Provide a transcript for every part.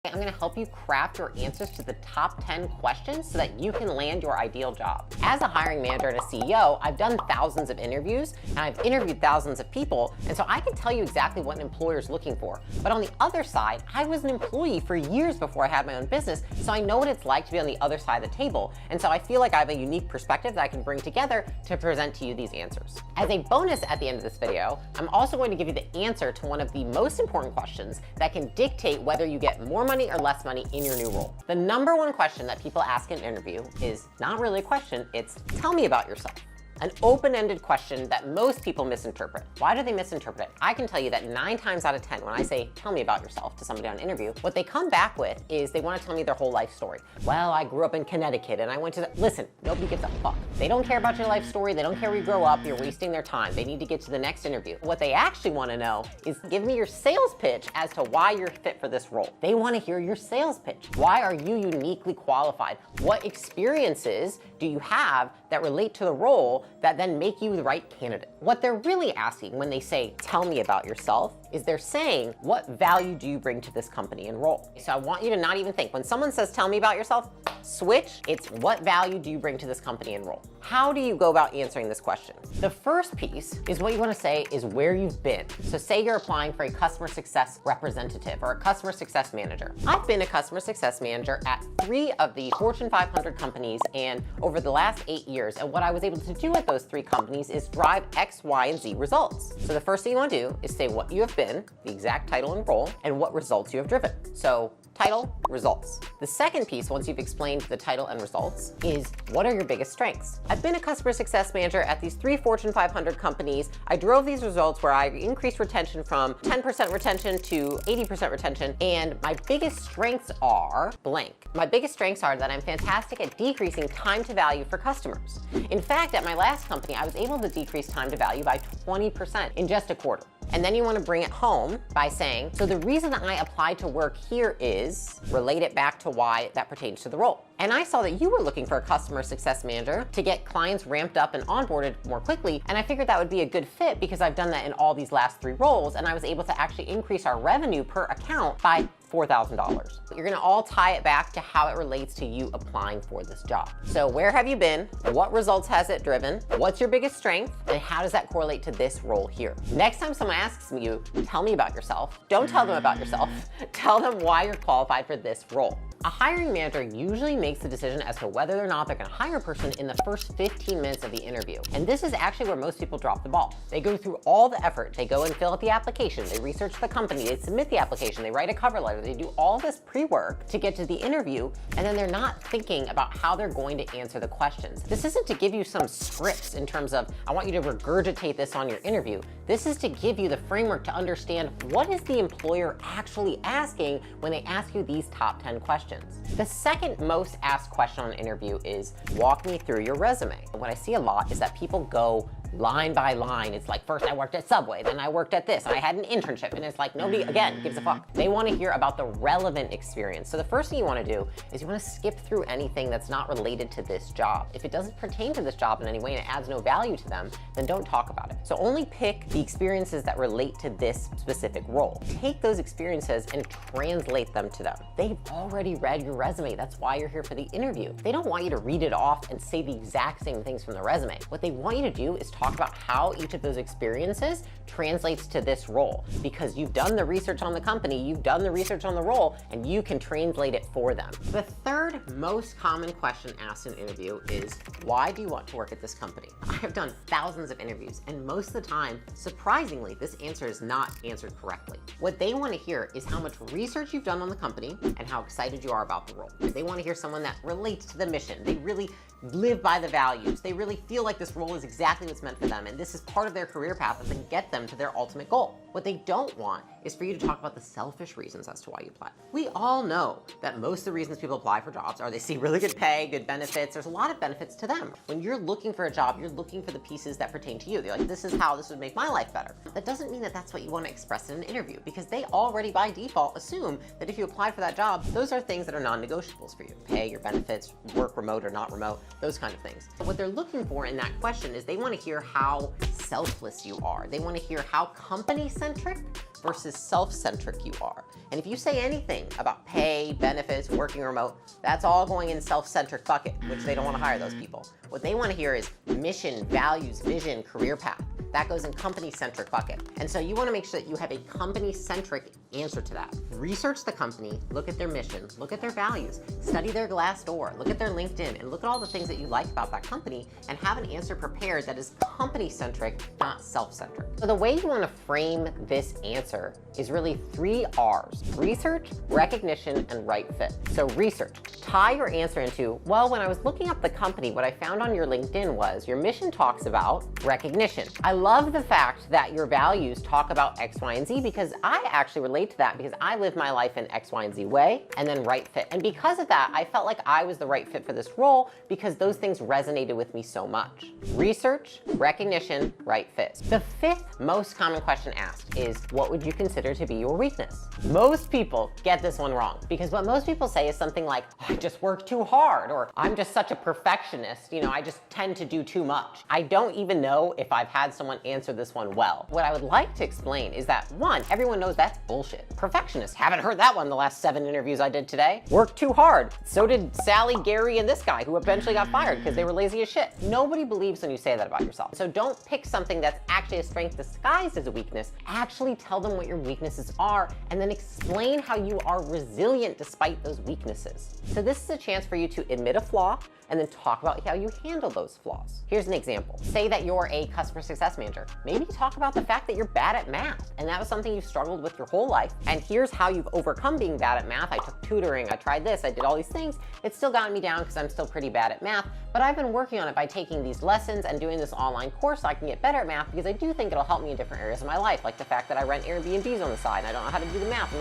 I'm going to help you craft your answers to the top 10 questions so that you can land your ideal job. As a hiring manager and a CEO, I've done thousands of interviews and I've interviewed thousands of people, and so I can tell you exactly what an employer is looking for. But on the other side, I was an employee for years before I had my own business, so I know what it's like to be on the other side of the table, and so I feel like I have a unique perspective that I can bring together to present to you these answers. As a bonus at the end of this video, I'm also going to give you the answer to one of the most important questions that can dictate whether you get more money or less money in your new role. The number one question that people ask in an interview is not really a question, it's tell me about yourself. An open-ended question that most people misinterpret. Why do they misinterpret it? I can tell you that 9 times out of 10, when I say, tell me about yourself to somebody on an interview, what they come back with is they want to tell me their whole life story. Well, I grew up in Connecticut and I went to listen, nobody gives a fuck. They don't care about your life story. They don't care where you grow up. You're wasting their time. They need to get to the next interview. What they actually want to know is give me your sales pitch as to why you're fit for this role. They want to hear your sales pitch. Why are you uniquely qualified? What experiences do you have that relate to the role that then make you the right candidate? What they're really asking when they say, tell me about yourself, is they're saying, what value do you bring to this company and role? So I want you to not even think. When someone says, tell me about yourself, switch. It's what value do you bring to this company and role? How do you go about answering this question? The first piece is what you want to say is where you've been. So say you're applying for a customer success representative or a customer success manager. I've been a customer success manager at 3 of the Fortune 500 companies and over the last 8 years. And what I was able to do at those 3 companies is drive X, Y, and Z results. So the first thing you want to do is say what you have been, the exact title and role, and what results you have driven. So title, results. The second piece, once you've explained the title and results, is what are your biggest strengths? I've been a customer success manager at these 3 Fortune 500 companies. I drove these results where I increased retention from 10% retention to 80% retention, and my biggest strengths are blank. My biggest strengths are that I'm fantastic at decreasing time to value for customers. In fact, at my last company, I was able to decrease time to value by 20% in just a quarter. And then you want to bring it home by saying, so the reason I applied to work here is, relate it back to why that pertains to the role. And I saw that you were looking for a customer success manager to get clients ramped up and onboarded more quickly. And I figured that would be a good fit because I've done that in all these last 3 roles. And I was able to actually increase our revenue per account by $4,000. You're gonna all tie it back to how it relates to you applying for this job. So where have you been? What results has it driven? What's your biggest strength? And how does that correlate to this role here? Next time someone asks you, tell me about yourself, don't tell them about yourself. Tell them why you're qualified for this role. A hiring manager usually makes the decision as to whether or not they're gonna hire a person in the first 15 minutes of the interview. And this is actually where most people drop the ball. They go through all the effort. They go and fill out the application. They research the company. They submit the application. They write a cover letter. They do all this pre-work to get to the interview, and then they're not thinking about how they're going to answer the questions. This isn't to give you some scripts in terms of, I want you to regurgitate this on your interview. This is to give you the framework to understand what is the employer actually asking when they ask you these top 10 questions. The second most asked question on an interview is, walk me through your resume. What I see a lot is that people go line by line. It's like, first I worked at Subway, then I worked at this, and I had an internship, and it's like nobody, again, gives a fuck. They want to hear about the relevant experience. So the first thing you want to do is you want to skip through anything that's not related to this job. If it doesn't pertain to this job in any way and it adds no value to them, then don't talk about it. So only pick the experiences that relate to this specific role. Take those experiences and translate them to them. They've already read your resume. That's why you're here for the interview. They don't want you to read it off and say the exact same things from the resume. What they want you to do is talk about how each of those experiences translates to this role, because you've done the research on the company, you've done the research on the role, and you can translate it for them. The third most common question asked in an interview is, why do you want to work at this company? I have done thousands of interviews, and most of the time, surprisingly, this answer is not answered correctly. What they want to hear is how much research you've done on the company and how excited you are about the role. They want to hear someone that relates to the mission. They really live by the values. They really feel like this role is exactly what's meant for them, and this is part of their career path that can get them to their ultimate goal. What they don't want is for you to talk about the selfish reasons as to why you apply. We all know that most of the reasons people apply for jobs are they see really good pay, good benefits. There's a lot of benefits to them. When you're looking for a job, you're looking for the pieces that pertain to you. They're like, this is how this would make my life better. That doesn't mean that that's what you want to express in an interview, because they already by default assume that if you apply for that job, those are things that are non-negotiables for you. Pay, your benefits, work remote or not remote, those kind of things. But what they're looking for in that question is they want to hear how selfless you are. They want to hear how company-centric versus self-centric you are. And if you say anything about pay, benefits, working remote, that's all going in self-centric bucket, which they don't want to hire those people. What they want to hear is mission, values, vision, career path. That goes in company-centric bucket. And so you want to make sure that you have a company-centric answer to that. Research the company, look at their mission, look at their values, study their Glassdoor, look at their LinkedIn, and look at all the things that you like about that company, and have an answer prepared that is company-centric, not self-centric. So the way you want to frame this answer is really 3 R's: research, recognition, and right fit. So research. Tie your answer into, well, when I was looking up the company, what I found on your LinkedIn was your mission talks about recognition. I love the fact that your values talk about X, Y, and Z, because I actually relate to that because I live my life in X, Y, and Z way. And then right fit. And because of that, I felt like I was the right fit for this role because those things resonated with me so much. Research, recognition, right fit. The 5th most common question asked is, what would you consider to be your weakness? Most people get this one wrong because what most people say is something like, I just work too hard, or I'm just such a perfectionist, I just tend to do too much. I don't even know if I've had someone answer this one well. What I would like to explain is that, 1, everyone knows that's bullshit. Perfectionist, haven't heard that one the last 7 interviews I did today. Worked too hard. So did Sally, Gary, and this guy who eventually got fired because they were lazy as shit. Nobody believes when you say that about yourself. So don't pick something that's actually a strength disguised as a weakness. Actually tell them what your weaknesses are and then explain how you are resilient despite those weaknesses. So this is a chance for you to admit a flaw and then talk about how you handle those flaws. Here's an example. Say that you're a customer success manager. Maybe talk about the fact that you're bad at math, and that was something you've struggled with your whole life, and here's how you've overcome being bad at math. I took tutoring, I tried this, I did all these things. It's still gotten me down because I'm still pretty bad at math, but I've been working on it by taking these lessons and doing this online course so I can get better at math because I do think it'll help me in different areas of my life, like the fact that I rent Airbnbs on the side and I don't know how to do the math.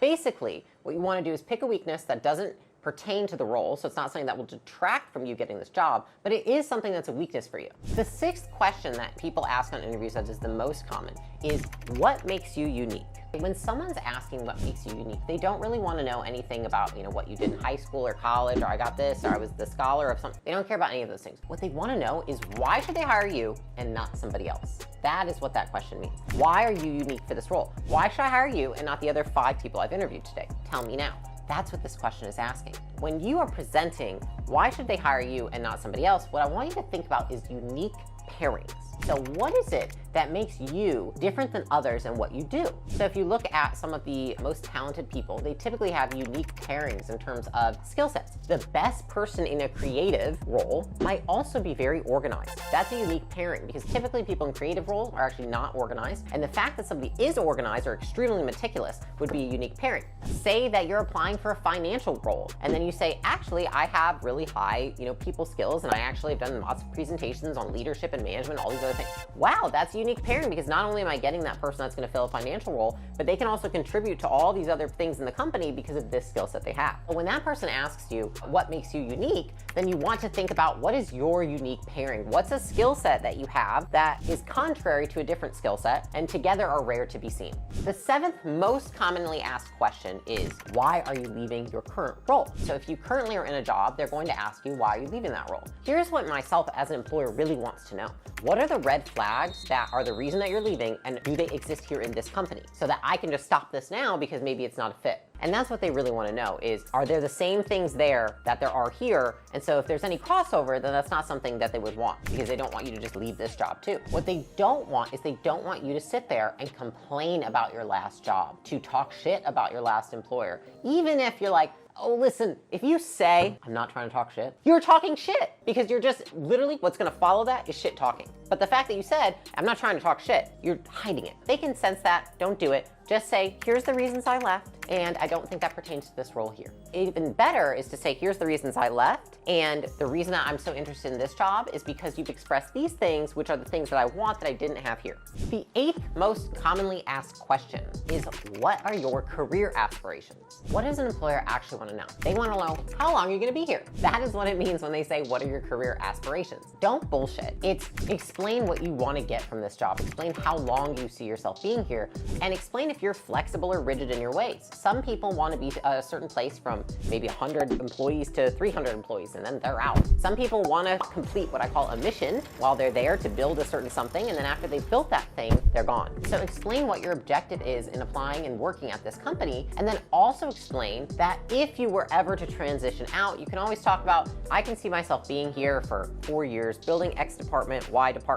Basically, what you want to do is pick a weakness that doesn't pertain to the role, so it's not something that will detract from you getting this job, but it is something that's a weakness for you. The 6th question that people ask on interviews that is the most common is, what makes you unique? When someone's asking what makes you unique, they don't really want to know anything about, what you did in high school or college, or I got this, or I was the scholar of something. They don't care about any of those things. What they want to know is, why should they hire you and not somebody else? That is what that question means. Why are you unique for this role? Why should I hire you and not the other 5 people I've interviewed today? Tell me now. That's what this question is asking. When you are presenting, why should they hire you and not somebody else? What I want you to think about is unique pairings. So what is it that makes you different than others in what you do? So if you look at some of the most talented people, they typically have unique pairings in terms of skill sets. The best person in a creative role might also be very organized. That's a unique pairing because typically people in creative roles are actually not organized. And the fact that somebody is organized or extremely meticulous would be a unique pairing. Say that you're applying for a financial role and then you say, actually, I have really high, people skills, and I actually have done lots of presentations on leadership and management, all these other things. Wow, that's a unique pairing because not only am I getting that person that's going to fill a financial role, but they can also contribute to all these other things in the company because of this skill set they have. But when that person asks you what makes you unique, then you want to think about, what is your unique pairing? What's a skill set that you have that is contrary to a different skill set and together are rare to be seen? The 7th most commonly asked question is, why are you leaving your current role? So if you currently are in a job, they're going to ask you, why are you leaving that role? Here's what myself as an employer really wants to know. What are the red flags that are the reason that you're leaving, and do they exist here in this company? So that I can just stop this now because maybe it's not a fit. And that's what they really want to know is, are there the same things there that there are here? And so if there's any crossover, then that's not something that they would want because they don't want you to just leave this job too. What they don't want is they don't want you to sit there and complain about your last job, to talk shit about your last employer. Even if you're like, oh, listen, if you say, I'm not trying to talk shit, you're talking shit because you're just literally what's going to follow that is shit talking. But the fact that you said, I'm not trying to talk shit, you're hiding it. They can sense that. Don't do it. Just say, here's the reasons I left, and I don't think that pertains to this role here. Even better is to say, here's the reasons I left, and the reason that I'm so interested in this job is because you've expressed these things, which are the things that I want that I didn't have here. The 8th most commonly asked question is, what are your career aspirations? What does an employer actually want to know? They want to know, how long are you going to be here? That is what it means when they say, what are your career aspirations? Don't bullshit. It's explain what you want to get from this job. Explain how long you see yourself being here, and explain if you're flexible or rigid in your ways. Some people want to be a certain place from maybe 100 employees to 300 employees, and then they're out. Some people want to complete what I call a mission while they're there to build a certain something, and then after they've built that thing, they're gone. So explain what your objective is in applying and working at this company, and then also explain that if you were ever to transition out, you can always talk about, I can see myself being here for 4 years, building X department, Y department.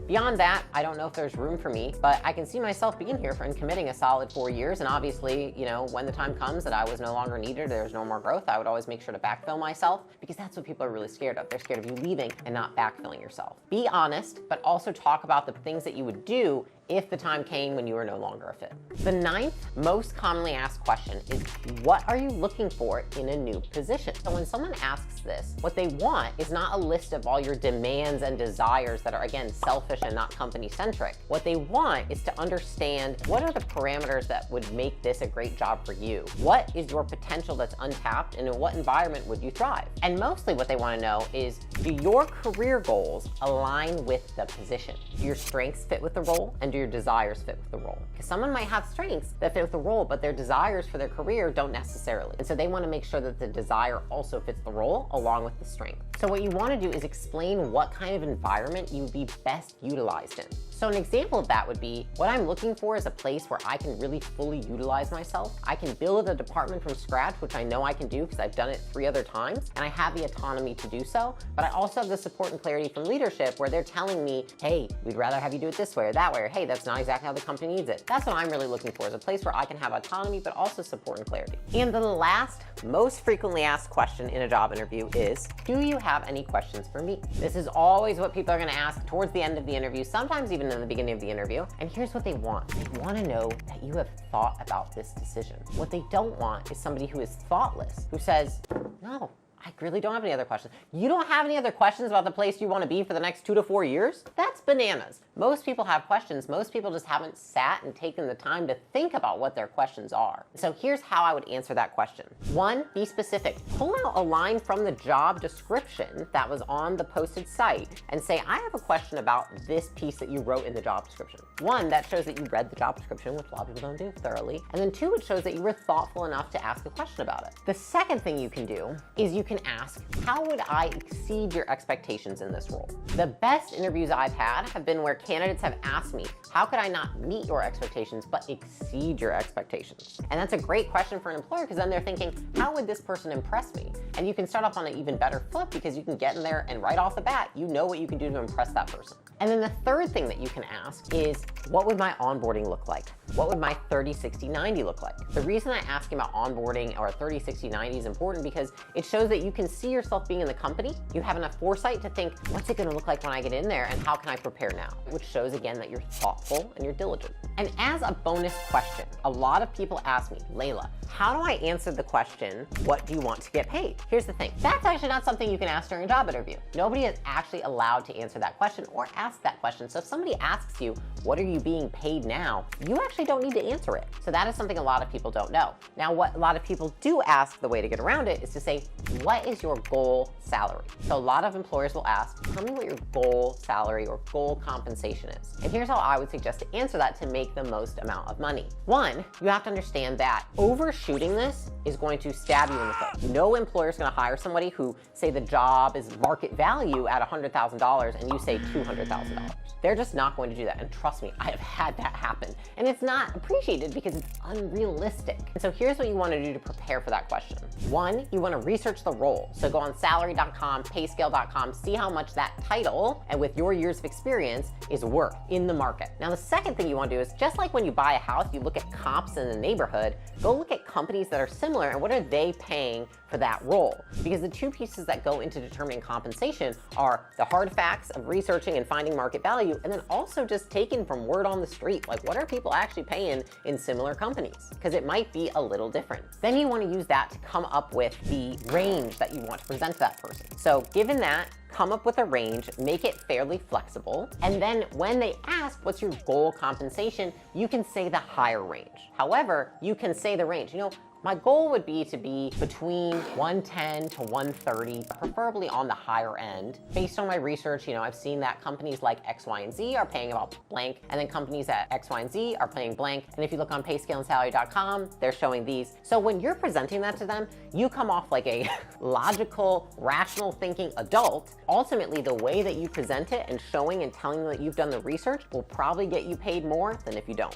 Beyond that, I don't know if there's room for me, but I can see myself being here and committing a solid 4 years. And obviously, you know, when the time comes that I was no longer needed, there's no more growth, I would always make sure to backfill myself, because that's what people are really scared of. They're scared of you leaving and not backfilling yourself. Be honest, but also talk about the things that you would do if the time came when you were no longer a fit. The 9th most commonly asked question is, what are you looking for in a new position? So when someone asks this, what they want is not a list of all your demands and desires that are, again, selfish and not company-centric. What they want is to understand, what are the parameters that would make this a great job for you? What is your potential that's untapped, and in what environment would you thrive? And mostly what they want to know is, do your career goals align with the position? Do your strengths fit with the role, and do your desires fit with the role? Because someone might have strengths that fit with the role, but their desires for their career don't necessarily. And so they want to make sure that the desire also fits the role along with the strength. So what you want to do is explain what kind of environment you would be best utilized in. So an example of that would be, what I'm looking for is a place where I can really fully utilize myself. I can build a department from scratch, which I know I can do because I've done it 3 other times, and I have the autonomy to do so. But I also have the support and clarity from leadership where they're telling me, hey, we'd rather have you do it this way or that way, or hey, that's not exactly how the company needs it. That's what I'm really looking for, is a place where I can have autonomy, but also support and clarity. And the last most frequently asked question in a job interview is, do you have any questions for me? This is always what people are going to ask towards the end of the interview, sometimes even in the beginning of the interview. And here's what they want. They want to know that you have thought about this decision. What they don't want is somebody who is thoughtless, who says, no, I really don't have any other questions. You don't have any other questions about the place you want to be for the next 2 to 4 years? That's bananas. Most people have questions. Most people just haven't sat and taken the time to think about what their questions are. So here's how I would answer that question. 1, be specific. Pull out a line from the job description that was on the posted site and say, I have a question about this piece that you wrote in the job description. 1, that shows that you read the job description, which a lot of people don't do thoroughly. And then 2, it shows that you were thoughtful enough to ask a question about it. The second thing you can do is you can ask, how would I exceed your expectations in this role? The best interviews I've had have been where candidates have asked me, how could I not meet your expectations, but exceed your expectations? And that's a great question for an employer, because then they're thinking, how would this person impress me? And you can start off on an even better foot, because you can get in there and right off the bat, you know what you can do to impress that person. And then the third thing that you can ask is, what would my onboarding look like? What would my 30, 60, 90 look like? The reason I ask you about onboarding or 30, 60, 90 is important because it shows that you can see yourself being in the company. You have enough foresight to think, what's it going to look like when I get in there, and how can I prepare now? Which shows again that you're thoughtful and you're diligent. And as a bonus question, a lot of people ask me, Layla, how do I answer the question, what do you want to get paid? Here's the thing, that's actually not something you can ask during a job interview. Nobody is actually allowed to answer that question or ask that question. So if somebody asks you, what are you being paid now? You actually don't need to answer it. So that is something a lot of people don't know. Now, what a lot of people do ask, the way to get around it is to say, what is your goal salary? So a lot of employers will ask, tell me what your goal salary or goal compensation is. And here's how I would suggest to answer that to make the most amount of money. 1, you have to understand that overshooting this is going to stab you in the foot. No employer is going to hire somebody who, say the job is market value at $100,000 and you say $200,000. They're just not going to do that. And trust me, I have had that happen. And it's not appreciated because it's unrealistic. And so here's what you want to do to prepare for that question. 1, you want to research the role. So go on salary.com, payscale.com, see how much that title and with your years of experience is worth in the market. Now, the second thing you want to do is, just like when you buy a house, you look at comps in the neighborhood, go look at companies that are similar and what are they paying for that role? Because the 2 pieces that go into determining compensation are the hard facts of researching and finding market value, and then also just taken from word on the street. Like, what are people actually paying in similar companies? Because it might be a little different. Then you want to use that to come up with the range that you want to present to that person. So given that, come up with a range, make it fairly flexible, and then when they ask what's your goal compensation, you can say the higher range. However, you can say the range. You know, My goal would be to be between 110 to 130, preferably on the higher end. Based on my research, I've seen that companies like X, Y, and Z are paying about blank, and then companies at X, Y, and Z are paying blank. And if you look on payscaleandsalary.com, they're showing these. So when you're presenting that to them, you come off like a logical, rational thinking adult. Ultimately, the way that you present it and showing and telling them that you've done the research will probably get you paid more than if you don't.